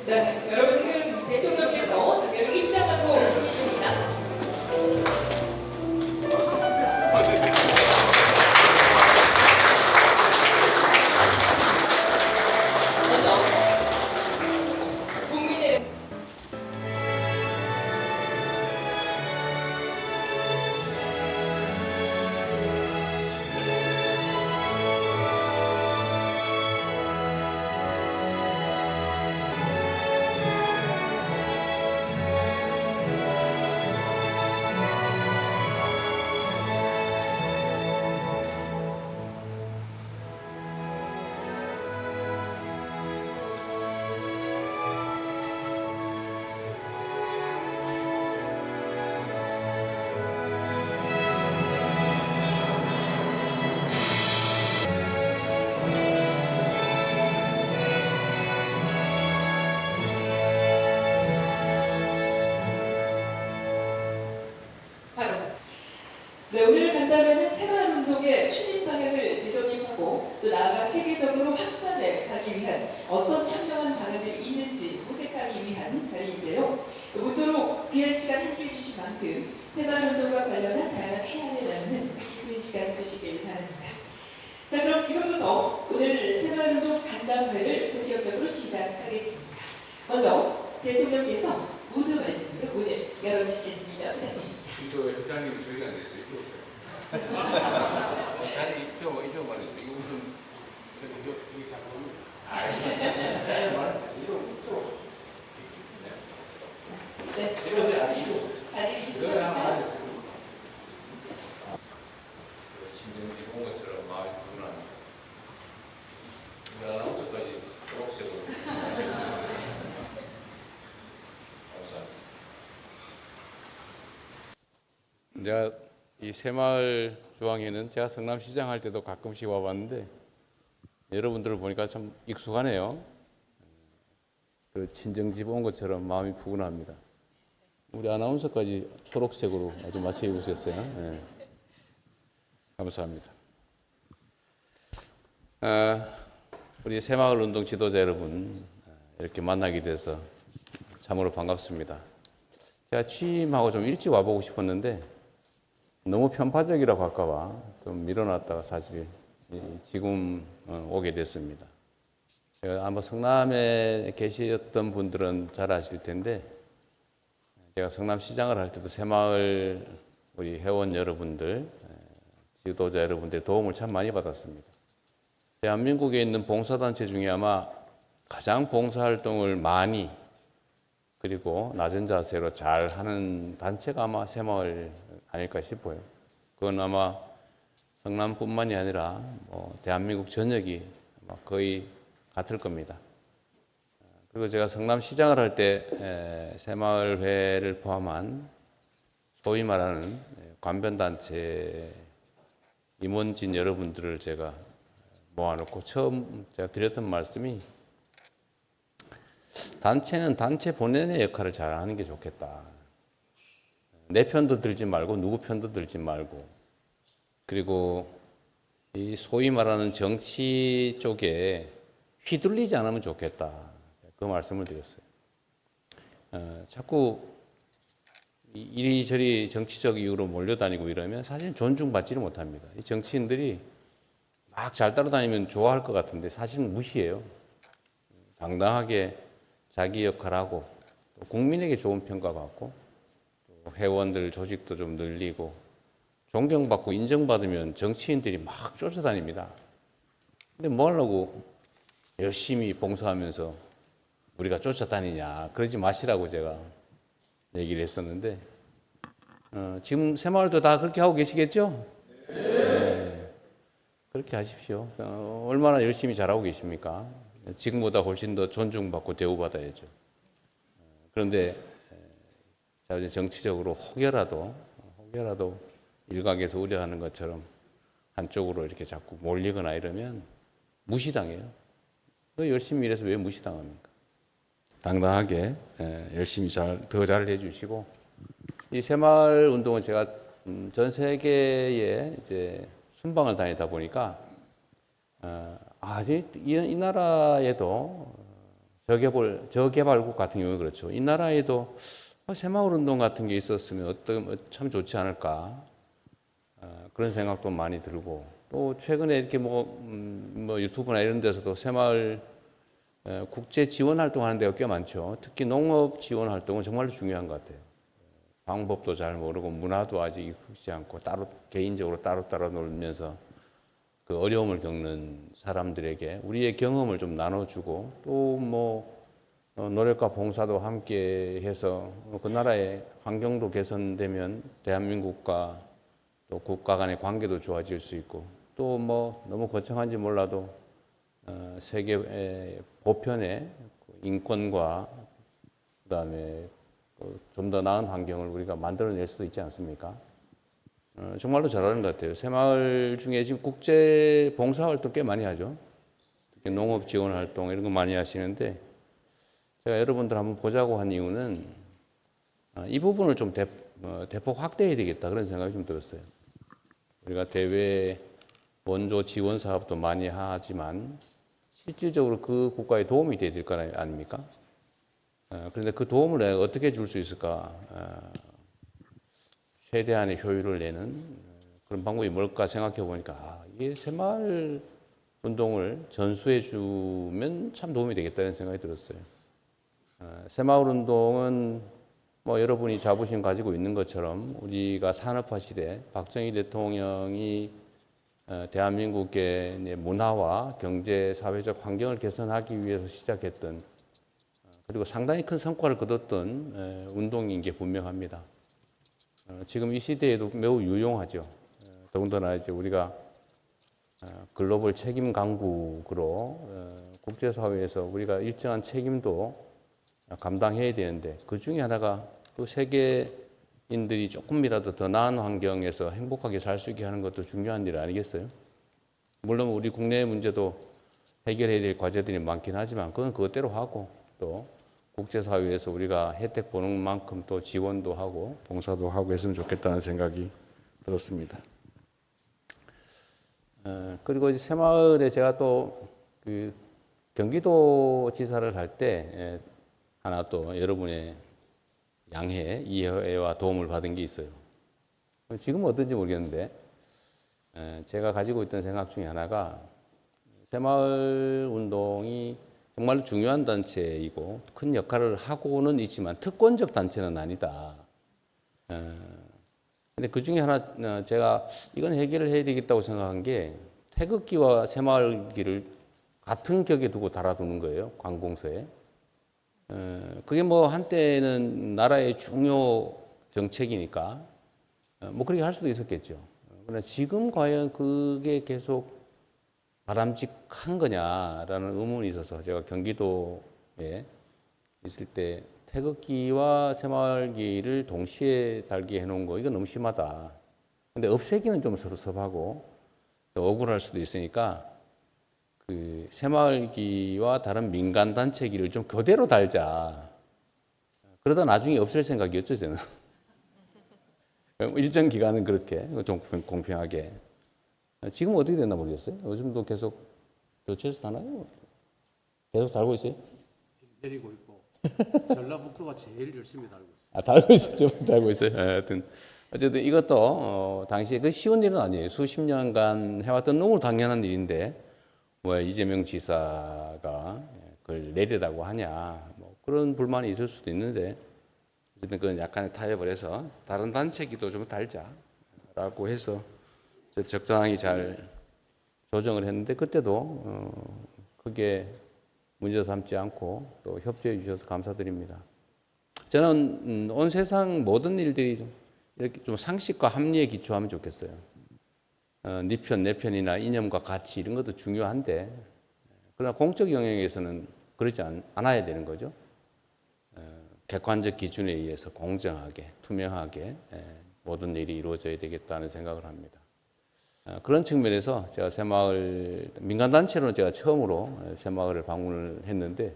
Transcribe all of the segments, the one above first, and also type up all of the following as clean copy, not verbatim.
네, 여러분 지금 대통령께서 잠깐 입장하고 계십니다. 먼저 국민의 바로 네, 오늘 간담회는 새마을운동의 추진 방향을 재정립하고 또 나아가 세계적으로 확산해 가기 위한 어떤 현명한 방안들이 있는지 모색하기 위한 자리인데요. 모쪼록 귀한 시간 함께해 주신 만큼 새마을운동과 관련한 다양한 해안을 나누는 기쁜 시간 되시길 바랍니다. 자, 그럼 지금부터 오늘 새마을운동 간담회를 본격적으로 시작하겠습니다. 먼저 대통령께서 모두 말씀으로 문을 열어주시겠습니다. 부탁드립니다. 이거 회장님 저희가 안 됐어요. 이거 오세요. 자리 이쪽 말이죠. 이거 무슨 저기 여기 자꾸 이쪽 네, 이거 아니 이거 자리를 이동하시면 진정지 본 것처럼 마음이 불안합니다. 우리 아나운서까지 초록색으로 감사합니다. 제가 이 새마을 중앙에는 제가 성남시장 할 때도 가끔씩 와봤는데 여러분들을 보니까 참 익숙하네요. 그 친정집 온 것처럼 마음이 푸근합니다. 우리 아나운서까지 초록색으로 아주 맞춰 입으셨어요. 네. 감사합니다. 우리 새마을운동 지도자 여러분 이렇게 만나게 돼서 참으로 반갑습니다. 제가 취임하고 좀 일찍 와보고 싶었는데 너무 편파적이라고 할까봐 좀 밀어놨다가 사실 지금 오게 됐습니다. 제가 아마 성남에 계셨던 분들은 잘 아실 텐데 제가 성남시장을 할 때도 새마을 우리 회원 여러분들, 지도자 여러분들의 도움을 참 많이 받았습니다. 대한민국에 있는 봉사단체 중에 아마 가장 봉사활동을 많이 그리고 낮은 자세로 잘 하는 단체가 아마 새마을 아닐까 싶어요. 그건 아마 성남뿐만이 아니라 대한민국 전역이 아마 거의 같을 겁니다. 그리고 제가 성남시장을 할 때 새마을회를 포함한 소위 말하는 관변단체 임원진 여러분들을 제가 모아놓고 처음 제가 드렸던 말씀이 단체는 단체 본연의 역할을 잘 하는 게 좋겠다. 내 편도 들지 말고 누구 편도 들지 말고 그리고 이 소위 말하는 정치 쪽에 휘둘리지 않으면 좋겠다. 그 말씀을 드렸어요. 자꾸 이리저리 정치적 이유로 몰려다니고 이러면 사실 존중받지를 못합니다. 이 정치인들이 막 잘 따라다니면 좋아할 것 같은데 사실은 무시해요. 당당하게 자기 역할하고 또 국민에게 좋은 평가받고 또 회원들 조직도 좀 늘리고 존경받고 인정받으면 정치인들이 막 쫓아다닙니다. 근데 뭐 하려고 열심히 봉사하면서 우리가 쫓아다니냐 그러지 마시라고 제가 얘기를 했었는데 지금 새마을도 다 그렇게 하고 계시겠죠? 네. 그렇게 하십시오. 얼마나 열심히 잘하고 계십니까? 지금보다 훨씬 더 존중받고 대우받아야죠. 그런데 정치적으로 혹여라도 일각에서 우려하는 것처럼 한쪽으로 이렇게 자꾸 몰리거나 이러면 무시당해요. 너 열심히 일해서 왜 무시당합니까? 당당하게 열심히 더 잘 해주시고 이 새마을 운동은 제가 전 세계에 이제 순방을 다니다 보니까 이 나라에도 저개발국 같은 경우는 그렇죠. 이 나라에도 새마을 운동 같은 게 있었으면 참 좋지 않을까 그런 생각도 많이 들고 또 최근에 이렇게 뭐 유튜브나 이런 데서도 새마을 국제 지원 활동하는 데가 꽤 많죠. 특히 농업 지원 활동은 정말로 중요한 것 같아요. 방법도 잘 모르고 문화도 아직 익숙지 않고 개인적으로 따로 놀면서 그 어려움을 겪는 사람들에게 우리의 경험을 좀 나눠주고 또 뭐 노력과 봉사도 함께 해서 그 나라의 환경도 개선되면 대한민국과 또 국가 간의 관계도 좋아질 수 있고 또 뭐 너무 거창한지 몰라도 세계 보편의 인권과 그다음에 좀 더 나은 환경을 우리가 만들어낼 수도 있지 않습니까? 정말로 잘하는 것 같아요. 새마을 중에 지금 국제 봉사활동 꽤 많이 하죠. 특히 농업 지원 활동 이런 거 많이 하시는데 제가 여러분들 한번 보자고 한 이유는 이 부분을 좀 대폭 확대해야 되겠다 그런 생각이 좀 들었어요. 우리가 대외 원조 지원 사업도 많이 하지만 실질적으로 그 국가에 도움이 돼야 될 거 아닙니까? 그런데 그 도움을 내가 어떻게 줄 수 있을까? 최대한의 효율을 내는 그런 방법이 뭘까 생각해 보니까 이게 새마을 운동을 전수해 주면 참 도움이 되겠다는 생각이 들었어요. 새마을 운동은 뭐 여러분이 자부심 가지고 있는 것처럼 우리가 산업화 시대 박정희 대통령이 대한민국의 문화와 경제 사회적 환경을 개선하기 위해서 시작했던 그리고 상당히 큰 성과를 거뒀던 운동인 게 분명합니다. 지금 이 시대에도 매우 유용하죠. 더군다나 이제 우리가 글로벌 책임 강국으로 국제사회에서 우리가 일정한 책임도 감당해야 되는데 그 중에 하나가 그 세계인들이 조금이라도 더 나은 환경에서 행복하게 살 수 있게 하는 것도 중요한 일 아니겠어요? 물론 우리 국내 문제도 해결해야 될 과제들이 많긴 하지만 그건 그것대로 하고 또 국제사회에서 우리가 혜택 보는 만큼 또 지원도 하고 봉사도 하고 했으면 좋겠다는 생각이 들었습니다. 그리고 이제 새마을에 제가 또 그 경기도 지사를 할 때 하나 또 여러분의 양해, 이해와 도움을 받은 게 있어요. 지금은 어떤지 모르겠는데 제가 가지고 있던 생각 중에 하나가 새마을 운동이 정말 중요한 단체이고 큰 역할을 하고는 있지만 특권적 단체는 아니다. 근데 그 중에 하나 제가 이건 해결을 해야 되겠다고 생각한 게 태극기와 새마을기를 같은 격에 두고 달아두는 거예요. 관공서에. 그게 뭐 한때는 나라의 중요 정책이니까 뭐 그렇게 할 수도 있었겠죠. 그러나 지금 과연 그게 계속 바람직한 거냐라는 의문이 있어서 제가 경기도에 있을 때 태극기와 새마을기를 동시에 달게 해놓은 거 이거 너무 심하다. 근데 없애기는 좀 섭섭하고 억울할 수도 있으니까 그 새마을기와 다른 민간 단체기를 좀 교대로 달자. 그러다 나중에 없앨 생각이었죠 저는. 일정 기간은 그렇게 좀 공평하게. 지금 어떻게 됐나 모르겠어요. 요즘도 계속 교체해서 다나요? 계속 달고 있어요? 내리고 있고 전라북도가 제일 열심히 달고 있어요. 달고 있어요. 좀 달고 있어요. 하여튼 어쨌든 이것도 당시에 그 쉬운 일은 아니에요. 수십 년간 해왔던 너무 당연한 일인데 왜 이재명 지사가 그걸 내리라고 하냐 뭐 그런 불만이 있을 수도 있는데 어쨌든 그건 약간의 타협을 해서 다른 단체기도 좀 달자라고 해서 적당히 잘 조정을 했는데 그때도 크게 문제 삼지 않고 또 협조해 주셔서 감사드립니다. 저는 온 세상 모든 일들이 이렇게 좀 상식과 합리에 기초하면 좋겠어요. 네 편, 내 편이나 이념과 가치 이런 것도 중요한데 그러나 공적 영역에서는 그러지 않아야 되는 거죠. 객관적 기준에 의해서 공정하게, 투명하게 모든 일이 이루어져야 되겠다는 생각을 합니다. 그런 측면에서 제가 새마을 민간단체로는 제가 처음으로 새마을을 방문을 했는데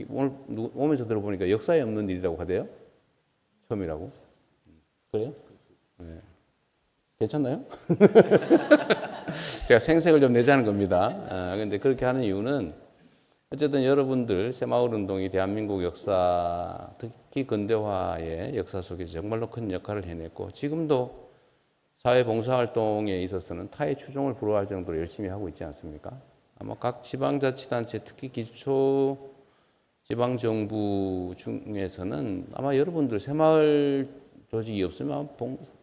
오늘 오면서 들어보니까 역사에 없는 일이라고 하대요. 처음이라고. 그래요? 네. 괜찮나요? 제가 생색을 좀 내자는 겁니다. 근데 그렇게 하는 이유는 어쨌든 여러분들 새마을운동이 대한민국 역사, 특히 근대화의 역사 속에서 정말로 큰 역할을 해냈고 지금도 사회봉사활동에 있어서는 타의 추종을 불허할 정도로 열심히 하고 있지 않습니까? 아마 각 지방자치단체, 특히 기초 지방정부 중에서는 아마 여러분들 새마을 조직이 없으면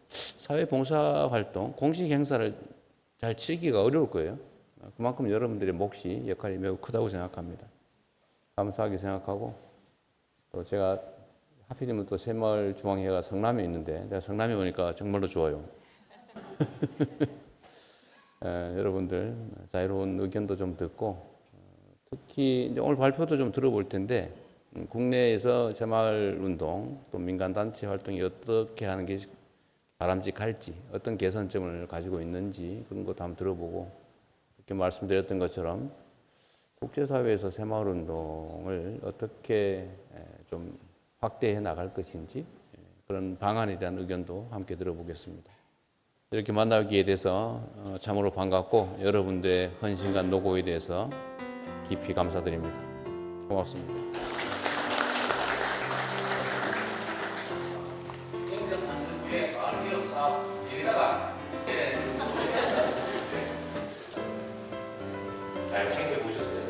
사회봉사활동, 공식 행사를 잘 치르기가 어려울 거예요. 그만큼 여러분들의 몫이, 역할이 매우 크다고 생각합니다. 감사하게 생각하고, 또 제가 하필이면 또 새마을중앙회가 성남에 있는데 내가 성남에 오니까 정말로 좋아요. 여러분들 자유로운 의견도 좀 듣고, 특히 이제 오늘 발표도 좀 들어볼 텐데 국내에서 새마을운동 또 민간단체 활동이 어떻게 하는 게 바람직할지, 어떤 개선점을 가지고 있는지 그런 것도 한번 들어보고, 이렇게 말씀드렸던 것처럼 국제사회에서 새마을운동을 어떻게 좀 확대해 나갈 것인지 그런 방안에 대한 의견도 함께 들어보겠습니다. 이렇게 만나기에 돼서 참으로 반갑고 여러분들의 헌신과 노고에 대해서 깊이 감사드립니다. 고맙습니다. 잘 챙겨보셨어요?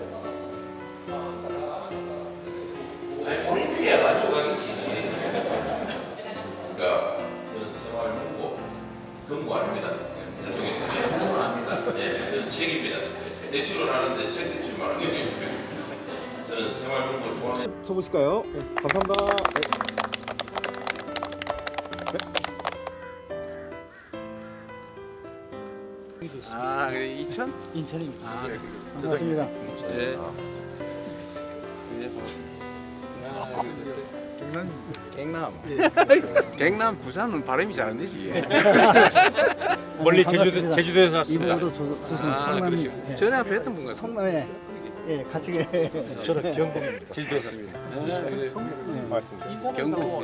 아니, 본인 피해 가지고 가겠지. 그러니까, 저는 새마을 금고 아닙니다. 금고는 아닙니다. 네, 저는 책입니다. 대출을 하는데 책 대출 말하는 게 아니고요. 저는 새마을 금고 중앙회 써보실까요? 네, 감사합니다. 아, 그래 인천? 인천입니다. 아, 반갑습니다. 예. 경남. 경남 부산은 발음이 잘 안 되지. 멀리 제주도에서 왔습니다. 이분도 조선 아, 성남 그러시고. 전에 앞에 했던 분 같아요. 성남에 예 같이 저는 경북입니다. 제주도에서 왔습니다. 맞습니다. 경북.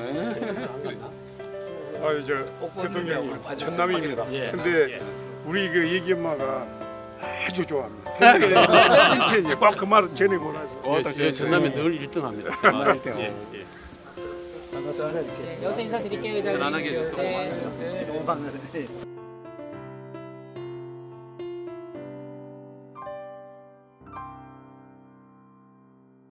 아, 저 대통령이 전남입니다. 근데 우리 그 얘기 엄마가 아주 좋아합니다. 팬이에요. 꼭그 말을 전해고 나서. 저 전남에 늘 1등합니다. 전남 1등. 반갑습니다. 이렇게 여기서 인사드릴게요. 의장님. 편안하게 해줘서 네. 고맙습니다. 너무 반갑습니다.